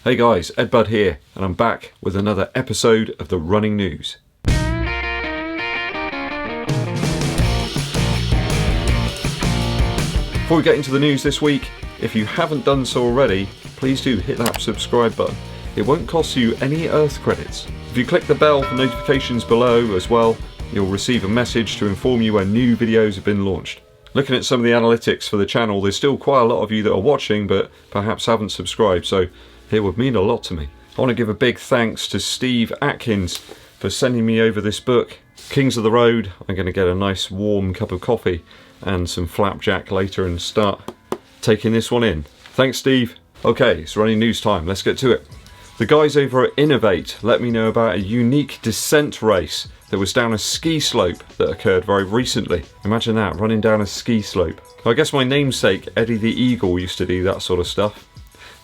Hey guys, EDDBUD here, and I'm back with another episode of the running news. Before we get into the news this week, if you haven't done so already, please do hit that subscribe button. It won't cost you any Earth credits. If you click the bell for notifications below as well, you'll receive a message to inform you when new videos have been launched. Looking at some of the analytics for the channel, there's still quite a lot of you that are watching but perhaps haven't subscribed, so it would mean a lot to me. I want to give a big thanks to Steve Atkins for sending me over this book, Kings of the Road. I'm going to get a nice warm cup of coffee and some flapjack later and start taking this one in. Thanks, Steve. Okay, it's running news time. Let's get to it. The guys over at Inov-8 let me know about a unique descent race that was down a ski slope that occurred very recently. Imagine that, running down a ski slope. I guess my namesake, Eddie the Eagle, used to do that sort of stuff.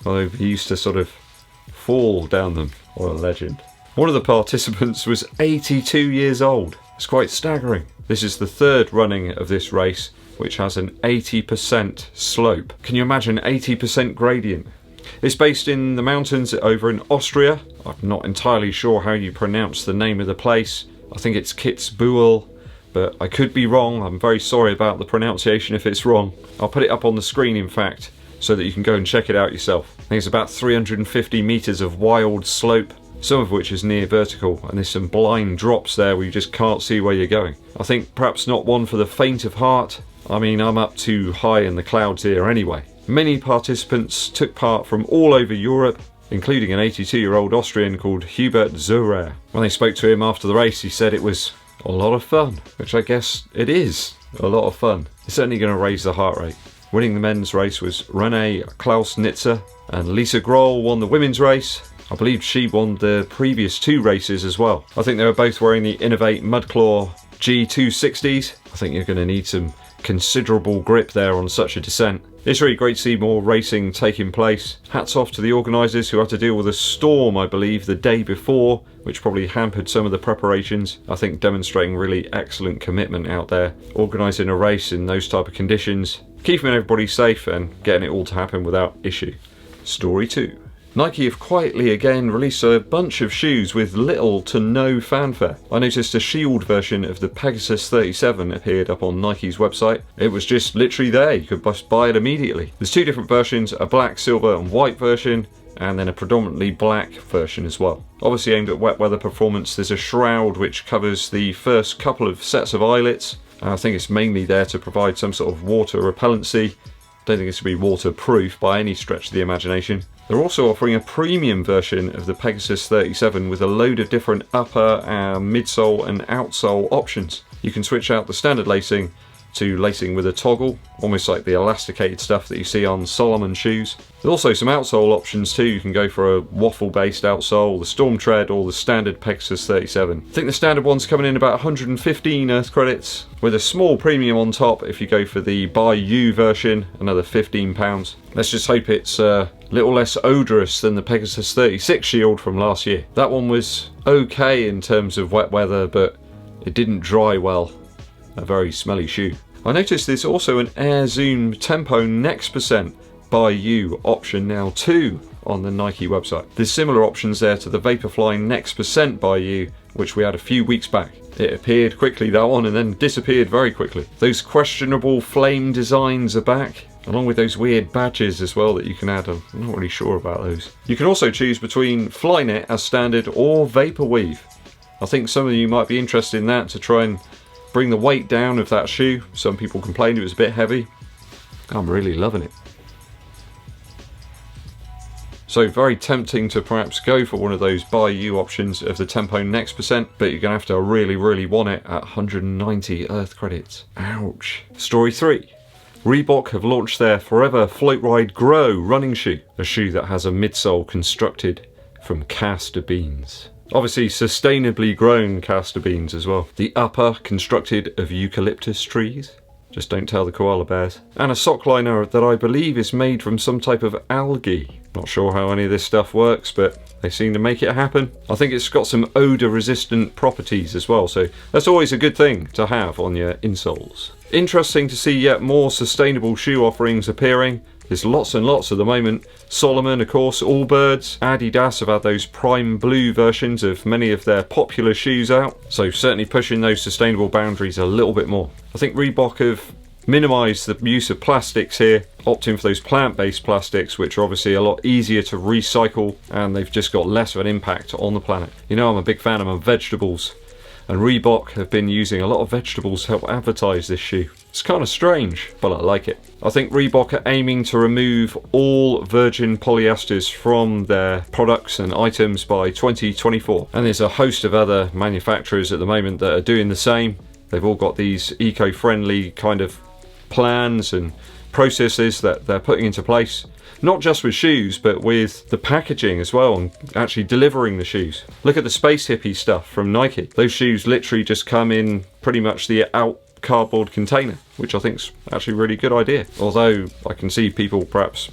Although he used to sort of fall down them. What a legend. One of the participants was 82 years old. It's quite staggering. This is the third running of this race, which has an 80% slope. Can you imagine 80% gradient? It's based in the mountains over in Austria. I'm not entirely sure how you pronounce the name of the place. I think it's Kitzbühel, but I could be wrong. I'm very sorry about the pronunciation if it's wrong. I'll put it up on the screen, in fact, so that you can go and check it out yourself. I think it's about 350 meters of wild slope, some of which is near vertical, and there's some blind drops there where you just can't see where you're going. I think perhaps not one for the faint of heart. I mean, I'm up too high in the clouds here anyway. Many participants took part from all over Europe, including an 82-year-old Austrian called Hubert Zurer. When they spoke to him after the race, he said it was a lot of fun, which I guess it is a lot of fun. It's certainly going to raise the heart rate. Winning the men's race was Renée Klaus-Nitzer, and Lisa Grohl won the women's race. I believe she won the previous two races as well. I think they were both wearing the Inov-8 Mudclaw G260s. I think you're going to need some considerable grip there on such a descent. It's really great to see more racing taking place. Hats off to the organisers who had to deal with a storm, I believe, the day before, which probably hampered some of the preparations. I think demonstrating really excellent commitment out there, organising a race in those type of conditions, keeping everybody safe and getting it all to happen without issue. Story 2. Nike have quietly again released a bunch of shoes with little to no fanfare. I noticed a shield version of the Pegasus 37 appeared up on Nike's website. It was just literally there, you could just buy it immediately. There's two different versions, a black, silver and white version, and then a predominantly black version as well. Obviously aimed at wet weather performance, there's a shroud which covers the first couple of sets of eyelets. I think it's mainly there to provide some sort of water repellency. Don't think it's to be waterproof by any stretch of the imagination. They're also offering a premium version of the Pegasus 37 with a load of different upper, midsole and outsole options. You can switch out the standard lacing to lacing with a toggle, almost like the elasticated stuff that you see on Solomon shoes. There's also some outsole options too. You can go for a waffle based outsole, the Storm Tread or the standard Pegasus 37. I think the standard one's coming in about 115 Earth credits, with a small premium on top if you go for the By You version, another £15. Let's just hope it's a little less odorous than the Pegasus 36 shield from last year. That one was okay in terms of wet weather, but it didn't dry well. A very smelly shoe. I noticed there's also an Air Zoom Tempo Next Percent By You option now too on the Nike website. There's similar options there to the Vaporfly Next Percent By You, which we had a few weeks back. It appeared quickly, that one, and then disappeared very quickly. Those questionable flame designs are back, along with those weird badges as well that you can add. I'm not really sure about those. You can also choose between Flyknit as standard or Vaporweave. I think some of you might be interested in that to try and bring the weight down of that shoe. Some people complained it was a bit heavy. I'm really loving it. So very tempting to perhaps go for one of those By You options of the Tempo Next Percent, but you're going to have to really want it at 190 Earth credits. Ouch. Story 3. Reebok have launched their Forever Floatride Grow running shoe, a shoe that has a midsole constructed from castor beans. Obviously sustainably grown castor beans as well. The upper constructed of eucalyptus trees. Just don't tell the koala bears. And a sock liner that I believe is made from some type of algae. Not sure how any of this stuff works, but they seem to make it happen. I think it's got some odor resistant properties as well, so that's always a good thing to have on your insoles. Interesting to see yet more sustainable shoe offerings appearing. There's lots and lots at the moment. Solomon, of course, Allbirds, Adidas have had those prime blue versions of many of their popular shoes out. So certainly pushing those sustainable boundaries a little bit more. I think Reebok have minimise the use of plastics here, opting for those plant-based plastics, which are obviously a lot easier to recycle, and they've just got less of an impact on the planet. You know, I'm a big fan of my vegetables, and Reebok have been using a lot of vegetables to help advertise this shoe. It's kind of strange, but I like it. I think Reebok are aiming to remove all virgin polyesters from their products and items by 2024, and there's a host of other manufacturers at the moment that are doing the same. They've all got these eco-friendly kind of plans and processes that they're putting into place, not just with shoes but with the packaging as well, and actually delivering the shoes. Look at the space hippie stuff from Nike. Those shoes literally just come in pretty much the out cardboard container, which I think's actually a really good idea, although I can see people perhaps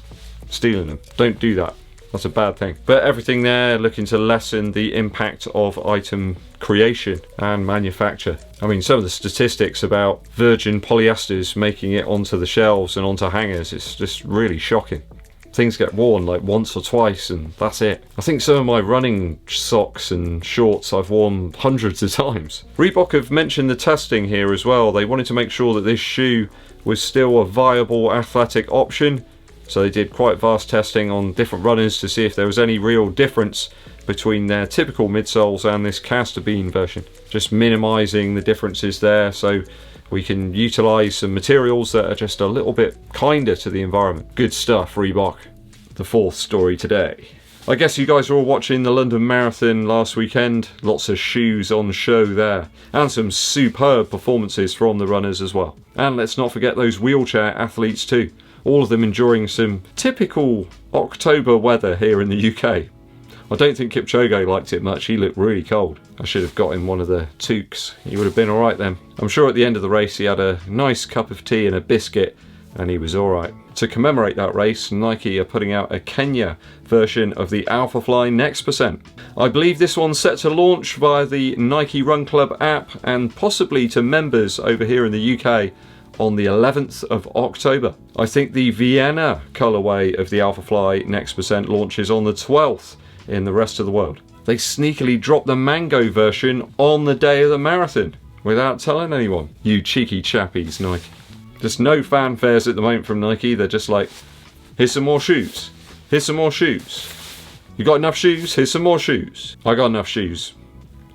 stealing them. Don't do that. That's a bad thing. But everything there looking to lessen the impact of item creation and manufacture. I mean, some of the statistics about virgin polyesters making it onto the shelves and onto hangers, it's just really shocking. Things get worn like once or twice and that's it. I think some of my running socks and shorts I've worn hundreds of times. Reebok have mentioned the testing here as well. They wanted to make sure that this shoe was still a viable athletic option. So they did quite vast testing on different runners to see if there was any real difference between their typical midsoles and this caster bean version. Just minimising the differences there so we can utilise some materials that are just a little bit kinder to the environment. Good stuff, Reebok. The fourth story today. I guess you guys are all watching the London Marathon last weekend. Lots of shoes on show there. And some superb performances from the runners as well. And let's not forget those wheelchair athletes too. All of them enjoying some typical October weather here in the UK. I don't think Kipchoge liked it much. He looked really cold. I should have got him one of the toques. He would have been alright then. I'm sure at the end of the race he had a nice cup of tea and a biscuit and he was alright. To commemorate that race, Nike are putting out a Kenya version of the Alphafly Next Percent. I believe this one's set to launch via the Nike Run Club app and possibly to members over here in the UK on the 11th of October. I think the Vienna colourway of the Alphafly Next Percent launches on the 12th in the rest of the world. They sneakily dropped the mango version on the day of the marathon without telling anyone. You cheeky chappies, Nike. Just no fanfares at the moment from Nike. They're just like, here's some more shoes. Here's some more shoes. You got enough shoes? Here's some more shoes. I got enough shoes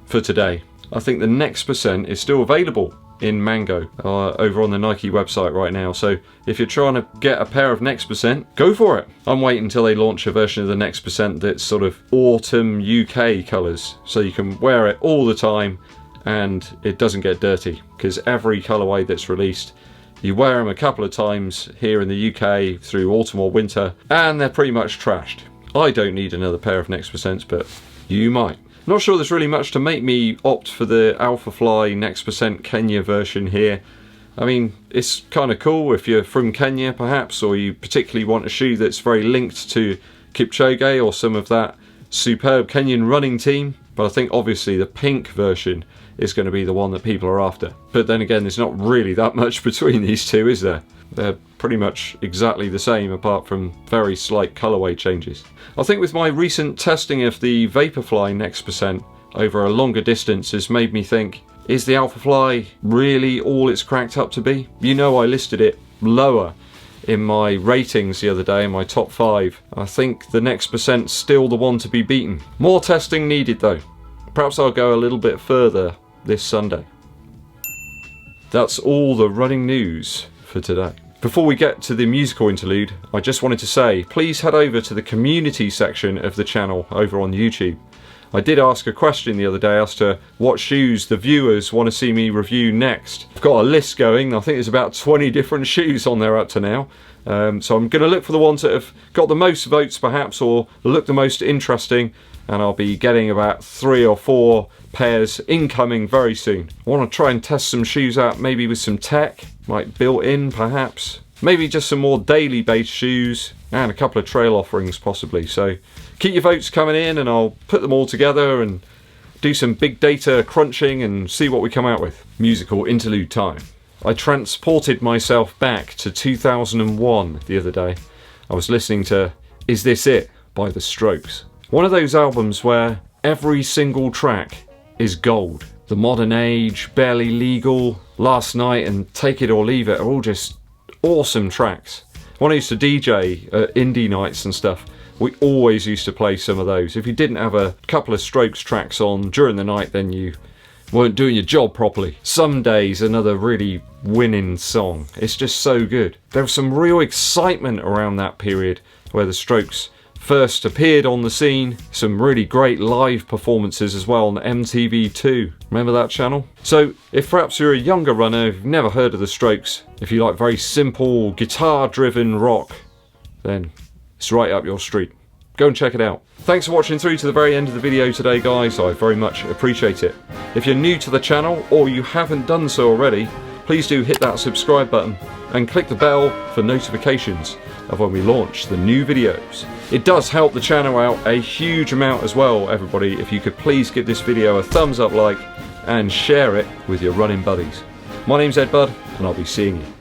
for today. I think the Next Percent is still available in mango over on the Nike website right now, so if you're trying to get a pair of Next Percent, go for it. I'm waiting until they launch a version of the Next Percent that's sort of autumn UK colours, so you can wear it all the time and it doesn't get dirty, because every colourway that's released, you wear them a couple of times here in the UK through autumn or winter and they're pretty much trashed. I don't need another pair of Next Percents, but you might. Not sure there's really much to make me opt for the Alphafly Next Percent Kenya version here. I mean, it's kind of cool if you're from Kenya perhaps, or you particularly want a shoe that's very linked to Kipchoge or some of that superb Kenyan running team. But I think obviously the pink version is going to be the one that people are after. But then again, there's not really that much between these two, is there? They're pretty much exactly the same apart from very slight colourway changes. I think with my recent testing of the Vaporfly Next Percent over a longer distance has made me think, is the Alphafly really all it's cracked up to be? You know, I listed it lower in my ratings the other day, in my top 5. I think the Next Percent's still the one to be beaten. More testing needed though. Perhaps I'll go a little bit further this Sunday. That's all the running news for today. Before we get to the musical interlude, I just wanted to say, please head over to the community section of the channel over on YouTube. I did ask a question the other day as to what shoes the viewers want to see me review next. I've got a list going. I think there's about 20 different shoes on there up to now. So I'm going to look for the ones that have got the most votes perhaps, or look the most interesting, and I'll be getting about 3 or 4 pairs incoming very soon. I want to try and test some shoes out, maybe with some tech, like built in perhaps. Maybe just some more daily based shoes and a couple of trail offerings possibly. So keep your votes coming in and I'll put them all together and do some big data crunching and see what we come out with. Musical interlude time. I transported myself back to 2001 the other day. I was listening to Is This It by The Strokes. One of those albums where every single track is gold. The Modern Age, Barely Legal, Last Night and Take It or Leave It are all just awesome tracks. When I used to DJ at indie nights and stuff, we always used to play some of those. If you didn't have a couple of Strokes tracks on during the night, then you weren't doing your job properly. Some Days, another really winning song. It's just so good. There was some real excitement around that period where the Strokes first appeared on the scene. Some really great live performances as well on MTV2. Remember that channel? So if perhaps you're a younger runner, you've never heard of the Strokes, if you like very simple guitar driven rock, then it's right up your street. Go and check it out. Thanks for watching through to the very end of the video today, guys. I very much appreciate it. If you're new to the channel or you haven't done so already, please do hit that subscribe button and click the bell for notifications of when we launch the new videos. It does help the channel out a huge amount as well, everybody, if you could please give this video a thumbs up like and share it with your running buddies. My name's Ed Bud and I'll be seeing you